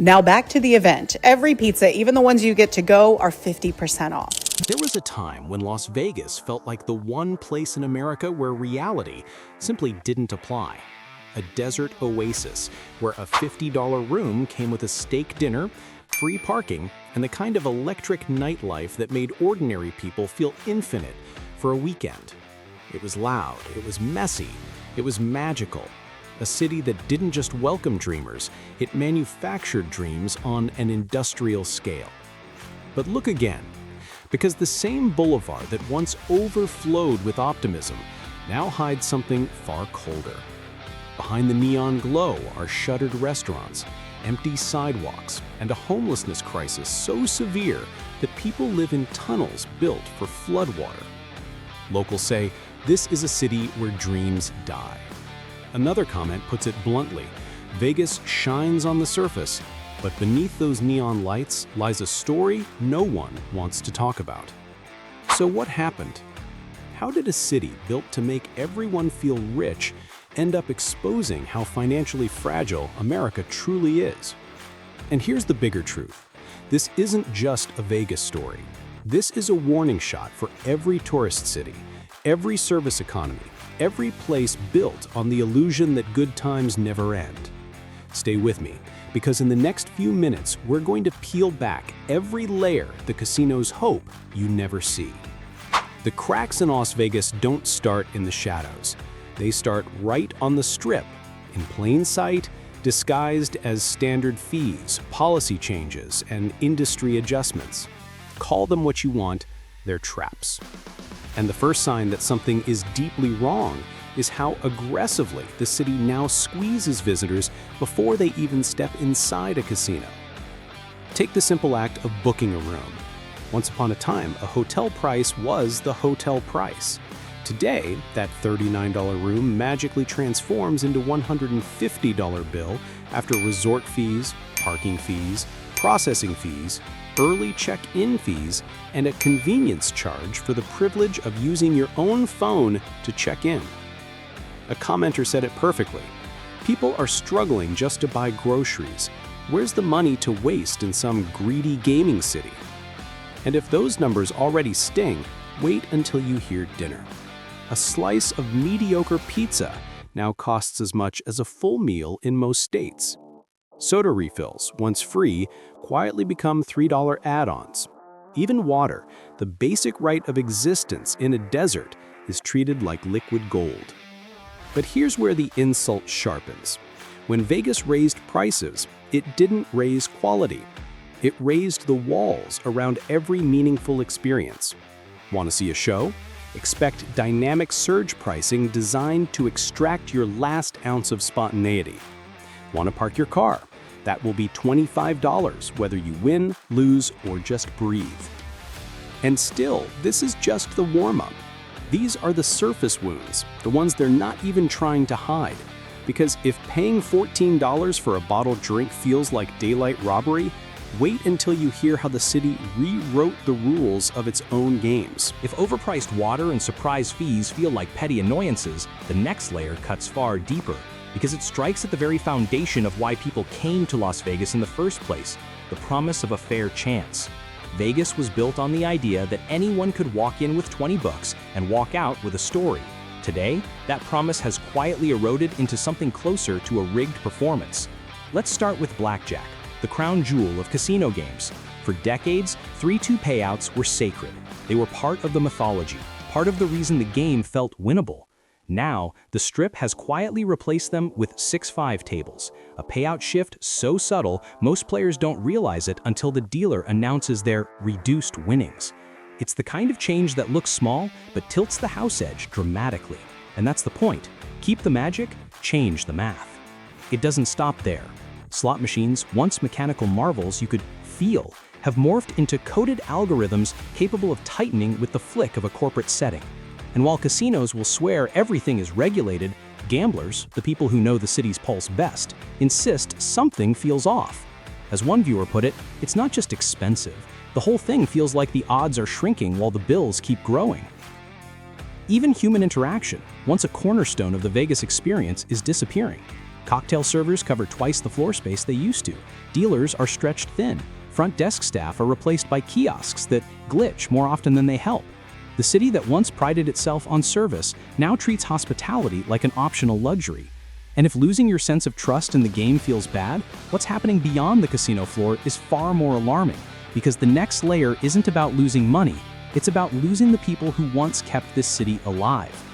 Now back to the event. Every pizza, even the ones you get to go, are 50% off. There was a time when Las Vegas felt like the one place in America where reality simply didn't apply. A desert oasis where a $50 room came with a steak dinner, free parking, and the kind of electric nightlife that made ordinary people feel infinite for a weekend. It was loud, it was messy, it was magical. A city that didn't just welcome dreamers, it manufactured dreams on an industrial scale. But look again, because the same boulevard that once overflowed with optimism now hides something far colder. Behind the neon glow are shuttered restaurants, empty sidewalks, and a homelessness crisis so severe that people live in tunnels built for floodwater. Locals say this is a city where dreams die. Another comment puts it bluntly, Vegas shines on the surface, but beneath those neon lights lies a story no one wants to talk about. So what happened? How did a city built to make everyone feel rich end up exposing how financially fragile America truly is? And here's the bigger truth. This isn't just a Vegas story. This is a warning shot for every tourist city, every service economy, every place built on the illusion that good times never end. Stay with me, because in the next few minutes, we're going to peel back every layer the casinos hope you never see. The cracks in Las Vegas don't start in the shadows. They start right on the Strip, in plain sight, disguised as standard fees, policy changes, and industry adjustments. Call them what you want, they're traps. And the first sign that something is deeply wrong is how aggressively the city now squeezes visitors before they even step inside a casino. Take the simple act of booking a room. Once upon a time, a hotel price was the hotel price. Today, that $39 room magically transforms into $150 bill after resort fees, parking fees, processing fees, early check-in fees, and a convenience charge for the privilege of using your own phone to check in. A commenter said it perfectly. People are struggling just to buy groceries. Where's the money to waste in some greedy gaming city? And if those numbers already sting, wait until you hear dinner. A slice of mediocre pizza now costs as much as a full meal in most states. Soda refills, once free, quietly become $3 add-ons. Even water, the basic right of existence in a desert, is treated like liquid gold. But here's where the insult sharpens. When Vegas raised prices, it didn't raise quality. It raised the walls around every meaningful experience. Want to see a show? Expect dynamic surge pricing designed to extract your last ounce of spontaneity. Want to park your car? That will be $25 whether you win, lose, or just breathe. And still, this is just the warm-up. These are the surface wounds, the ones they're not even trying to hide. Because if paying $14 for a bottled drink feels like daylight robbery, wait until you hear how the city rewrote the rules of its own games. If overpriced water and surprise fees feel like petty annoyances, the next layer cuts far deeper, because it strikes at the very foundation of why people came to Las Vegas in the first place, the promise of a fair chance. Vegas was built on the idea that anyone could walk in with 20 bucks and walk out with a story. Today, that promise has quietly eroded into something closer to a rigged performance. Let's start with blackjack, the crown jewel of casino games. For decades, 3-2 payouts were sacred. They were part of the mythology, part of the reason the game felt winnable. Now, the Strip has quietly replaced them with 6-5 tables, a payout shift so subtle most players don't realize it until the dealer announces their reduced winnings. It's the kind of change that looks small, but tilts the house edge dramatically. And that's the point. Keep the magic, change the math. It doesn't stop there. Slot machines, once mechanical marvels you could feel, have morphed into coded algorithms capable of tightening with the flick of a corporate setting. And while casinos will swear everything is regulated, gamblers, the people who know the city's pulse best, insist something feels off. As one viewer put it, it's not just expensive. The whole thing feels like the odds are shrinking while the bills keep growing. Even human interaction, once a cornerstone of the Vegas experience, is disappearing. Cocktail servers cover twice the floor space they used to. Dealers are stretched thin. Front desk staff are replaced by kiosks that glitch more often than they help. The city that once prided itself on service now treats hospitality like an optional luxury. And if losing your sense of trust in the game feels bad, what's happening beyond the casino floor is far more alarming, because the next layer isn't about losing money, it's about losing the people who once kept this city alive.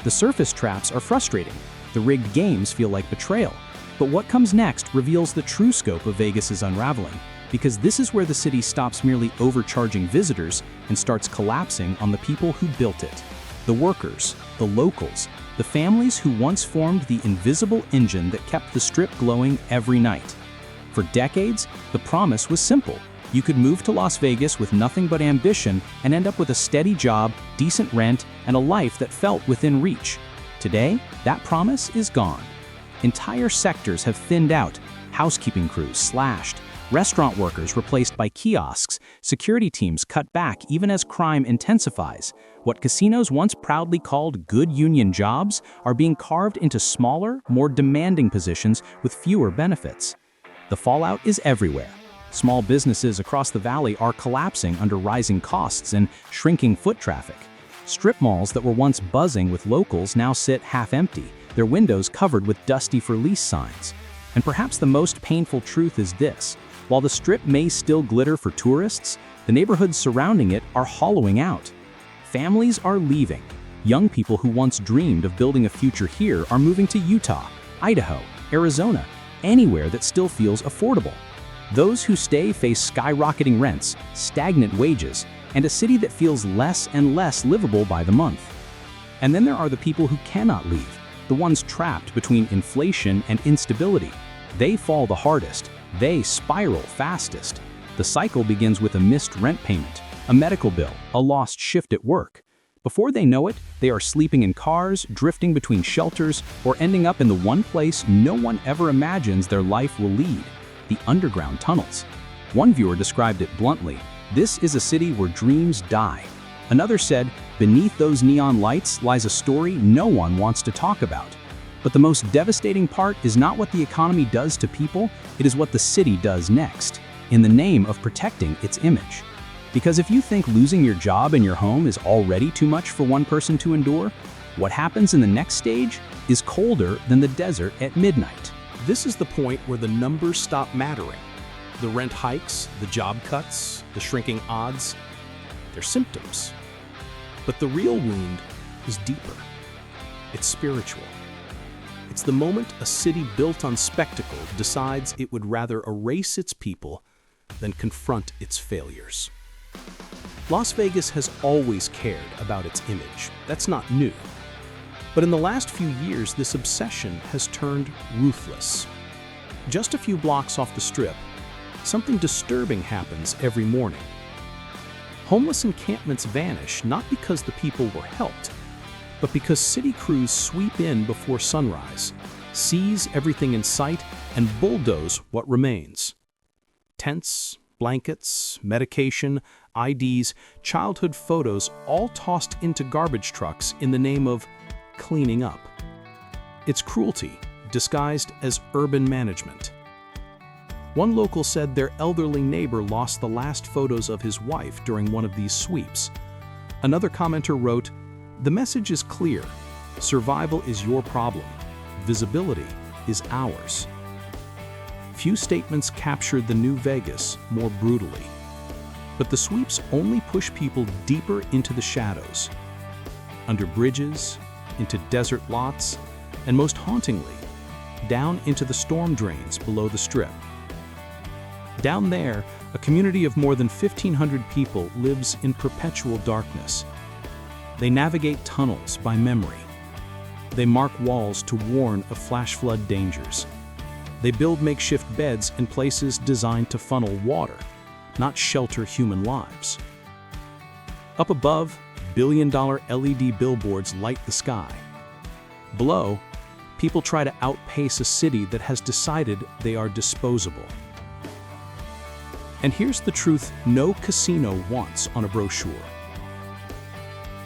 The surface traps are frustrating. The rigged games feel like betrayal. But what comes next reveals the true scope of Vegas's unraveling, because this is where the city stops merely overcharging visitors and starts collapsing on the people who built it. The workers, the locals, the families who once formed the invisible engine that kept the Strip glowing every night. For decades, the promise was simple. You could move to Las Vegas with nothing but ambition and end up with a steady job, decent rent, and a life that felt within reach. Today, that promise is gone. Entire sectors have thinned out, housekeeping crews slashed, restaurant workers replaced by kiosks, security teams cut back even as crime intensifies. What casinos once proudly called good union jobs are being carved into smaller, more demanding positions with fewer benefits. The fallout is everywhere. Small businesses across the valley are collapsing under rising costs and shrinking foot traffic. Strip malls that were once buzzing with locals now sit half-empty, their windows covered with dusty for lease signs. And perhaps the most painful truth is this: while the Strip may still glitter for tourists, the neighborhoods surrounding it are hollowing out. Families are leaving. Young people who once dreamed of building a future here are moving to Utah, Idaho, Arizona, anywhere that still feels affordable. Those who stay face skyrocketing rents, stagnant wages, and a city that feels less and less livable by the month. And then there are the people who cannot leave, the ones trapped between inflation and instability. They fall the hardest. They spiral fastest. The cycle begins with a missed rent payment, a medical bill, a lost shift at work. Before they know it, they are sleeping in cars, drifting between shelters, or ending up in the one place no one ever imagines their life will lead: the underground tunnels. One viewer described it bluntly: "This is a city where dreams die." Another said, "Beneath those neon lights lies a story no one wants to talk about." But the most devastating part is not what the economy does to people, it is what the city does next, in the name of protecting its image. Because if you think losing your job and your home is already too much for one person to endure, what happens in the next stage is colder than the desert at midnight. This is the point where the numbers stop mattering. The rent hikes, the job cuts, the shrinking odds, they're symptoms. But the real wound is deeper. It's spiritual. It's the moment a city built on spectacle decides it would rather erase its people than confront its failures. Las Vegas has always cared about its image. That's not new. But in the last few years, this obsession has turned ruthless. Just a few blocks off the Strip, something disturbing happens every morning. Homeless encampments vanish not because the people were helped, but because city crews sweep in before sunrise, seize everything in sight, and bulldoze what remains. Tents, blankets, medication, IDs, childhood photos, all tossed into garbage trucks in the name of cleaning up. It's cruelty, disguised as urban management. One local said their elderly neighbor lost the last photos of his wife during one of these sweeps. Another commenter wrote, "The message is clear. Survival is your problem. Visibility is ours." Few statements captured the new Vegas more brutally. But the sweeps only push people deeper into the shadows, under bridges, into desert lots, and most hauntingly, down into the storm drains below the Strip. Down there, a community of more than 1,500 people lives in perpetual darkness. They navigate tunnels by memory. They mark walls to warn of flash flood dangers. They build makeshift beds in places designed to funnel water, not shelter human lives. Up above, billion-dollar LED billboards light the sky. Below, people try to outpace a city that has decided they are disposable. And here's the truth no casino wants on a brochure.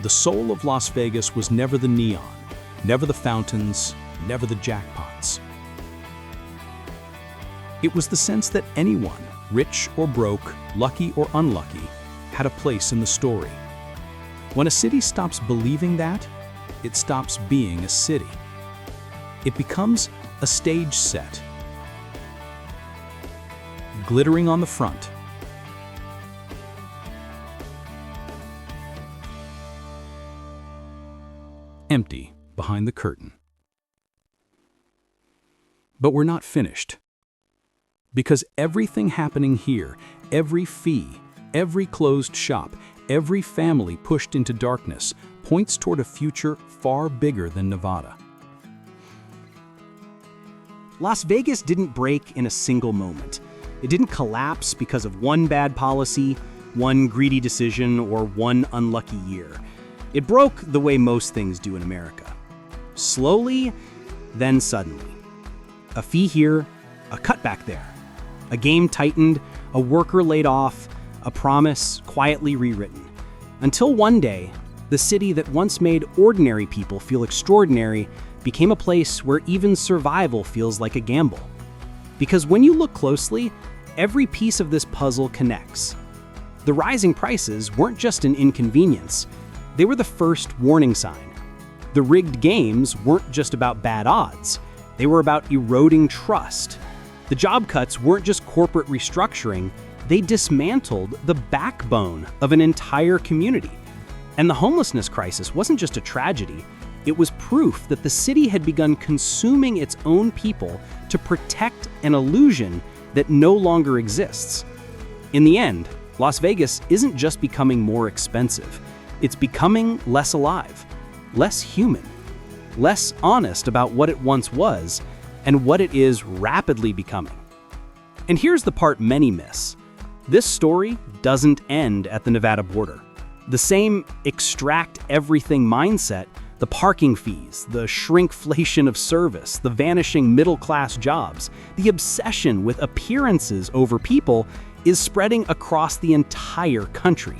The soul of Las Vegas was never the neon, never the fountains, never the jackpots. It was the sense that anyone, rich or broke, lucky or unlucky, had a place in the story. When a city stops believing that, it stops being a city. It becomes a stage set, glittering on the front, empty behind the curtain. But we're not finished. Because everything happening here, every fee, every closed shop, every family pushed into darkness, points toward a future far bigger than Nevada. Las Vegas didn't break in a single moment. It didn't collapse because of one bad policy, one greedy decision, or one unlucky year. It broke the way most things do in America. Slowly, then suddenly. A fee here, a cutback there. A game tightened, a worker laid off, a promise quietly rewritten. Until one day, the city that once made ordinary people feel extraordinary became a place where even survival feels like a gamble. Because when you look closely, every piece of this puzzle connects. The rising prices weren't just an inconvenience, they were the first warning sign. The rigged games weren't just about bad odds, they were about eroding trust. The job cuts weren't just corporate restructuring, they dismantled the backbone of an entire community. And the homelessness crisis wasn't just a tragedy, it was proof that the city had begun consuming its own people to protect an illusion that no longer exists. In the end, Las Vegas isn't just becoming more expensive, it's becoming less alive, less human, less honest about what it once was and what it is rapidly becoming. And here's the part many miss. This story doesn't end at the Nevada border. The same extract everything mindset, the parking fees, the shrinkflation of service, the vanishing middle-class jobs, the obsession with appearances over people is spreading across the entire country.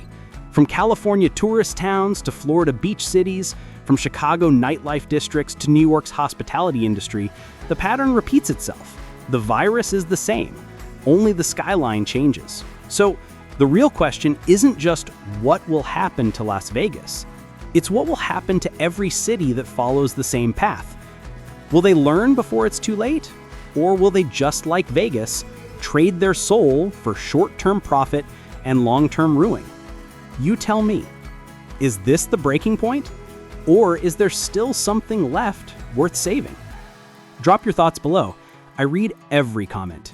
From California tourist towns to Florida beach cities, from Chicago nightlife districts to New York's hospitality industry, the pattern repeats itself. The virus is the same, only the skyline changes. So the real question isn't just what will happen to Las Vegas, it's what will happen to every city that follows the same path. Will they learn before it's too late? Or will they, just like Vegas, trade their soul for short-term profit and long-term ruin? You tell me, is this the breaking point? Or is there still something left worth saving? Drop your thoughts below. I read every comment.